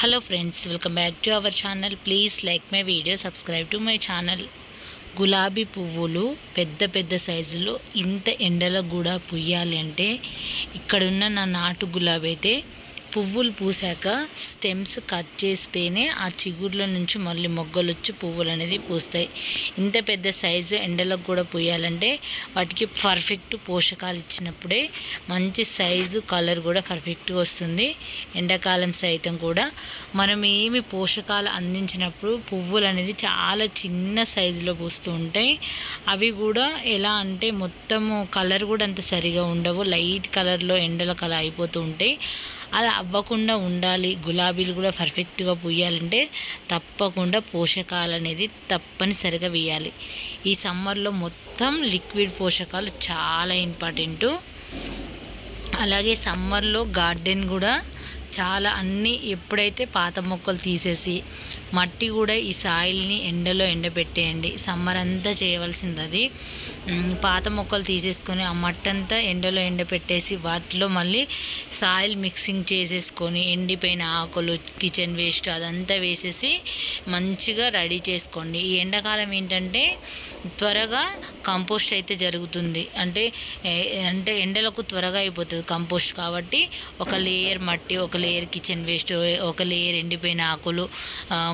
Hello friends, welcome back to our channel. Please like my video, subscribe to my channel. గులాబీ పువ్వులు పెద్ద పెద్ద సైజులో ఇంత ఎండలో కూడా పూయాలి అంటే ఇక్కడున్న నా నాటు గులాబీ అయితే పువ్వులు పూసాక స్టెమ్స్ కట్ చేస్తేనే ఆ చిగుర్ల నుంచి మళ్ళీ మొగ్గలు వచ్చి పువ్వులు అనేది పూస్తాయి. ఇంత పెద్ద సైజు ఎండలకు కూడా పూయాలంటే వాటికి పర్ఫెక్ట్ పోషకాలు ఇచ్చినప్పుడే మంచి సైజు కలర్ కూడా పర్ఫెక్ట్గా వస్తుంది. ఎండాకాలం సైతం కూడా మనం ఏమి పోషకాలు అందించినప్పుడు పువ్వులు అనేది చాలా చిన్న సైజులో పూస్తూ ఉంటాయి. అవి కూడా ఎలా అంటే మొత్తము కలర్ కూడా అంత సరిగా ఉండవు, లైట్ కలర్లో ఎండలకు అలా అయిపోతూ ఉంటాయి. అలా అవ్వకుండా ఉండాలి, గులాబీలు కూడా పర్ఫెక్ట్గా పూయాలంటే తప్పకుండా పోషకాలు అనేది తప్పనిసరిగా వేయాలి. ఈ సమ్మర్లో మొత్తం లిక్విడ్ పోషకాలు చాలా ఇంపార్టెంటు. అలాగే సమ్మర్లో గార్డెన్ కూడా చాలా అన్నీ ఎప్పుడైతే పాత మొక్కలు తీసేసి మట్టి కూడా ఈ సాయిల్ని ఎండలో ఎండబెట్టేయండి. సమ్మర్ అంతా చేయవలసింది అది. పాత మొక్కలు తీసేసుకొని ఆ మట్టి అంతా ఎండలో ఎండబెట్టేసి వాటిలో మళ్ళీ సాయిల్ మిక్సింగ్ చేసేసుకొని ఎండిపోయిన ఆకులు, కిచెన్ వేస్ట్ అదంతా వేసేసి మంచిగా రెడీ చేసుకోండి. ఈ ఎండాకాలం ఏంటంటే త్వరగా కంపోస్ట్ అయితే జరుగుతుంది. అంటే ఎండలకు త్వరగా అయిపోతుంది కంపోస్ట్. కాబట్టి ఒక లేయర్ మట్టి, ఒక లేయర్ కిచెన్ వేస్ట్, ఒక లేయర్ ఎండిపోయిన ఆకులు,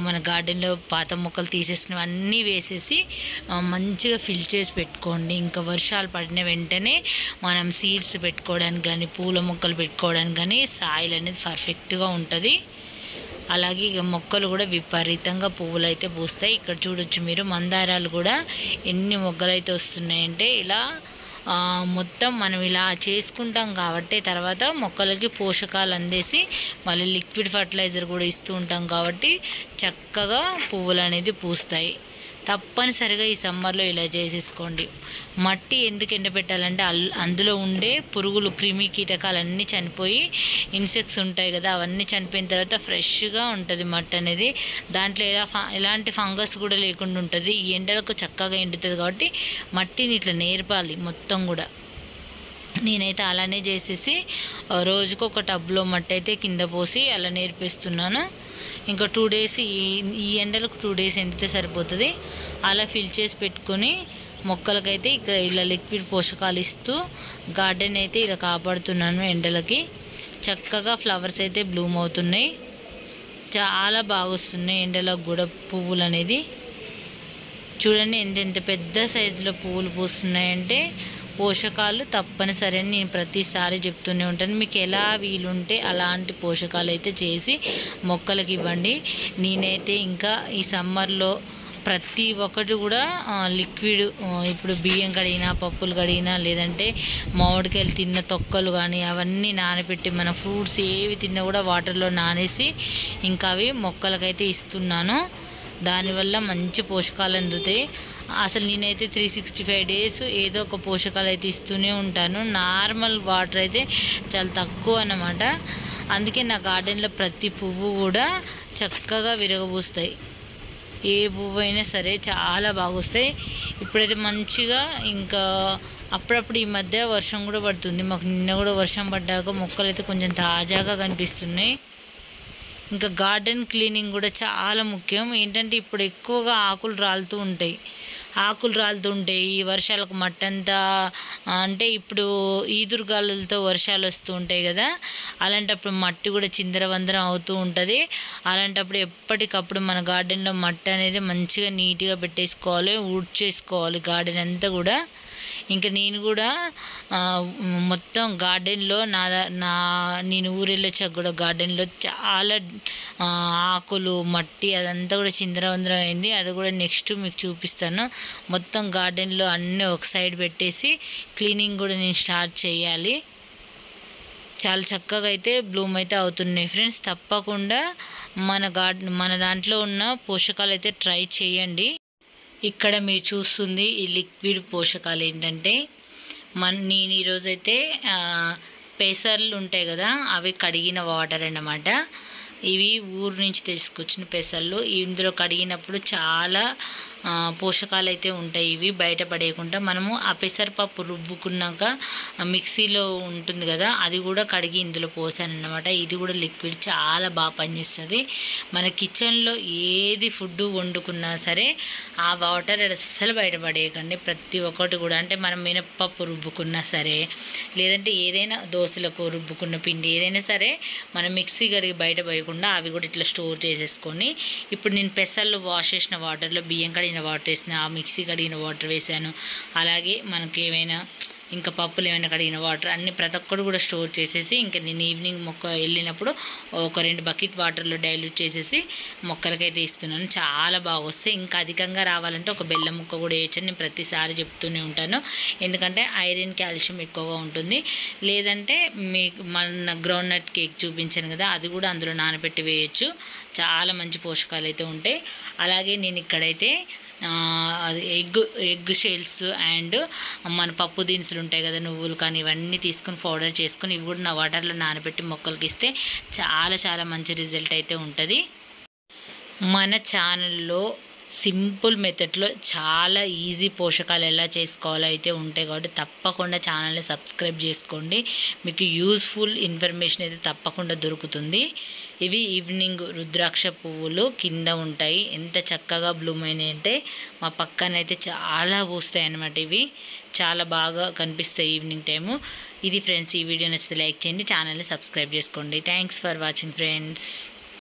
మన గార్డెన్లో పాత మొక్కలు తీసేసినవన్నీ వేసేసి మంచిగా ఫిల్ చేసి పెట్టుకోండి. ఇంకా వర్షాలు పడిన వెంటనే మనం సీడ్స్ పెట్టుకోవడానికి కానీ పూల మొక్కలు పెట్టుకోవడానికి కానీ సాయిల్ అనేది పర్ఫెక్ట్గా ఉంటుంది. అలాగే ఇక మొక్కలు కూడా విపరీతంగా పువ్వులు అయితే పూస్తాయి. ఇక్కడ చూడొచ్చు మీరు, మందారాలు కూడా ఎన్ని మొగ్గలు అయితే వస్తున్నాయంటే ఇలా మొత్తం మనం ఇలా చేసుకుంటాం కాబట్టి తర్వాత మొక్కలకి పోషకాలు అందేసి మళ్ళీ లిక్విడ్ ఫర్టిలైజర్ కూడా ఇస్తూ ఉంటాం కాబట్టి చక్కగా పువ్వులు అనేది పూస్తాయి. తప్పనిసరిగా ఈ సమ్మర్లో ఇలా చేసేసుకోండి. మట్టి ఎందుకు ఎండబెట్టాలంటే అందులో ఉండే పురుగులు, క్రిమి కీటకాలన్నీ చనిపోయి ఇన్సెక్ట్స్ ఉంటాయి కదా, అవన్నీ చనిపోయిన తర్వాత ఫ్రెష్గా ఉంటుంది మట్టి అనేది. దాంట్లో ఎలాంటి ఫంగస్ కూడా లేకుండా ఉంటుంది. ఈ ఎండలకు చక్కగా ఎండుతుంది కాబట్టి మట్టిని ఇట్లా నేర్పాలి మొత్తం కూడా. నేనైతే అలానే చేసేసి రోజుకు ఒక టబ్లో మట్టి అయితే కింద పోసి అలా నేర్పిస్తున్నాను. ఇంకా 2 డేస్ ఈ ఎండలకు 2 డేస్ ఎండితే సరిపోతుంది. అలా ఫిల్ చేసి పెట్టుకొని మొక్కలకైతే ఇక్కడ ఇలా లిక్విడ్ పోషకాలు ఇస్తూ గార్డెన్ అయితే ఇలా కాపాడుతున్నాను. ఎండలకి చక్కగా ఫ్లవర్స్ అయితే బ్లూమ్ అవుతున్నాయి, చాలా బాగా వస్తున్నాయి ఎండలకు కూడా పువ్వులు అనేది. చూడండి ఎంత పెద్ద సైజులో పువ్వులు పూస్తున్నాయంటే పోషకాలు తప్పనిసరి అని నేను ప్రతిసారి చెప్తూనే ఉంటాను. మీకు ఎలా వీలుంటే అలాంటి పోషకాలు అయితే చేసి మొక్కలకి ఇవ్వండి. నేనైతే ఇంకా ఈ సమ్మర్లో ప్రతి ఒక్కటి కూడా లిక్విడ్, ఇప్పుడు బియ్యం కడిగినా, పప్పులు కడిగినా, లేదంటే మామిడికాయలు తిన్న తొక్కలు కానీ అవన్నీ నానబెట్టి, మన ఫ్రూట్స్ ఏవి తిన్నా కూడా వాటర్లో నానేసి ఇంకా అవి మొక్కలకైతే ఇస్తున్నాను. దానివల్ల మంచి పోషకాలు అందుతాయి. అసలు నేనైతే 365 డేస్ ఏదో ఒక పోషకాలు అయితే ఇస్తూనే ఉంటాను. నార్మల్ వాటర్ అయితే చాలా తక్కువ అన్నమాట. అందుకే నా గార్డెన్లో ప్రతి పువ్వు కూడా చక్కగా విరగబూస్తాయి. ఏ పువ్వు అయినా సరే చాలా బాగా వస్తాయి. ఇప్పుడైతే మంచిగా ఇంకా అప్పుడప్పుడు ఈ మధ్య వర్షం కూడా పడుతుంది. మాకు నిన్న కూడా వర్షం పడ్డాక మొక్కలు అయితే కొంచెం తాజాగా కనిపిస్తున్నాయి. ఇంకా గార్డెన్ క్లీనింగ్ కూడా చాలా ముఖ్యం. ఏంటంటే ఇప్పుడు ఎక్కువగా ఆకులు రాలుతూ ఉంటాయి. ఈ వర్షాలకు మట్టంతా, అంటే ఇప్పుడు ఈదురుగాలులతో వర్షాలు వస్తూ ఉంటాయి కదా, అలాంటప్పుడు మట్టి కూడా చిందరవందరం అవుతూ ఉంటుంది. అలాంటప్పుడు ఎప్పటికప్పుడు మన గార్డెన్లో మట్టి అనేది మంచిగా నీట్గా పెట్టేసుకోవాలి, ఊడ్చేసుకోవాలి గార్డెన్ అంతా కూడా. ఇంకా నేను కూడా మొత్తం గార్డెన్లో నేను ఊరెళ్ళొచ్చాక కూడా గార్డెన్లో చాలా ఆకులు, మట్టి అదంతా కూడా చిందరవందరం అయింది. అది కూడా నెక్స్ట్ మీకు చూపిస్తాను. మొత్తం గార్డెన్లో అన్నీ ఒక సైడ్ పెట్టేసి క్లీనింగ్ కూడా నేను స్టార్ట్ చేయాలి. చాలా చక్కగా అయితే బ్లూమ్ అయితే అవుతున్నాయి ఫ్రెండ్స్. తప్పకుండా మన దాంట్లో ఉన్న పోషకాలు అయితే ట్రై చేయండి. ఇక్కడ మీరు చూస్తుంది ఈ లిక్విడ్ పోషకాలు ఏంటంటే నేను ఈరోజైతే పెసర్లు ఉంటాయి కదా, అవి కడిగిన వాటర్ అన్నమాట. ఇవి ఊరు నుంచి తీసుకొచ్చిన పెసర్లు. ఇందులో కడిగినప్పుడు చాలా పోషకాలు అయితే ఉంటాయి. ఇవి బయట పడేయకుండా మనము ఆ పెసరపప్పు రుబ్బుకున్నాక మిక్సీలో ఉంటుంది కదా, అది కూడా కడిగి ఇందులో పోసానన్నమాట. ఇది కూడా లిక్విడ్ చాలా బాగా పనిచేస్తుంది. మన కిచెన్లో ఏది ఫుడ్ వండుకున్నా సరే ఆ వాటర్ అస్సలు బయట పడేయకండి. ప్రతి ఒక్కటి కూడా, అంటే మనం మినప్పప్పు రుబ్బుకున్నా సరే, లేదంటే ఏదైనా దోశలకు రుబ్బుకున్న పిండి ఏదైనా సరే మనం మిక్సీ కడిగి బయట పోయకుండా అవి కూడా ఇట్లా స్టోర్ చేసేసుకొని, ఇప్పుడు నేను పెసర్లు వాష్ చేసిన వాటర్లో బియ్యం కడిగిన వాటర్ వేసిన, ఆ మిక్సీ కడిగిన వాటర్ వేసాను. అలాగే మనకి ఏమైనా ఇంకా పప్పులు ఏమైనా కడిగిన వాటర్ అన్ని ప్రతి ఒక్కటి కూడా స్టోర్ చేసేసి, ఇంకా నేను ఈవినింగ్ మొక్క వెళ్ళినప్పుడు ఒక 2 బకెట్ వాటర్లో డైల్యూట్ చేసేసి మొక్కలకైతే ఇస్తున్నాను. చాలా బాగా వస్తాయి. ఇంకా అధికంగా రావాలంటే ఒక బెల్లం ముక్క కూడా వేయచ్చని నేను ప్రతిసారి చెప్తూనే ఉంటాను. ఎందుకంటే ఐరన్ కాల్షియం ఎక్కువగా ఉంటుంది. లేదంటే మీకు మన గ్రౌండ్ నట్ కేక్ చూపించాను కదా, అది కూడా అందులో నానబెట్టి వేయచ్చు. చాలా మంచి పోషకాలు అయితే ఉంటాయి. అలాగే నేను ఇక్కడైతే అది ఎగ్ షెల్స్ అండ్ మన పప్పు దినుసులు ఉంటాయి కదా, నువ్వులు కానీ, ఇవన్నీ తీసుకొని పౌడర్ చేసుకొని ఇవి కూడా నా వాటర్లో నానబెట్టి మొక్కలకి ఇస్తే చాలా చాలా మంచి రిజల్ట్ అయితే ఉంటుంది. మన ఛానల్లో సింపుల్ మెథడ్లో చాలా ఈజీ పోషకాలు ఎలా చేసుకోవాలో అయితే ఉంటాయి కాబట్టి తప్పకుండా ఛానల్ని సబ్స్క్రైబ్ చేసుకోండి. మీకు యూస్ఫుల్ ఇన్ఫర్మేషన్ అయితే తప్పకుండా దొరుకుతుంది. ఇవి ఈవినింగ్ రుద్రాక్ష పువ్వులు కింద ఉంటాయి. ఎంత చక్కగా బ్లూమ్ అయినాయి అంటే మా పక్కనైతే చాలా పూస్తాయి అన్నమాట. ఇవి చాలా బాగా కనిపిస్తాయి ఈవినింగ్ టైము. ఇది ఫ్రెండ్స్, ఈ వీడియో నచ్చితే లైక్ చేయండి, ఛానల్ని సబ్స్క్రైబ్ చేసుకోండి. Thanks for watching friends.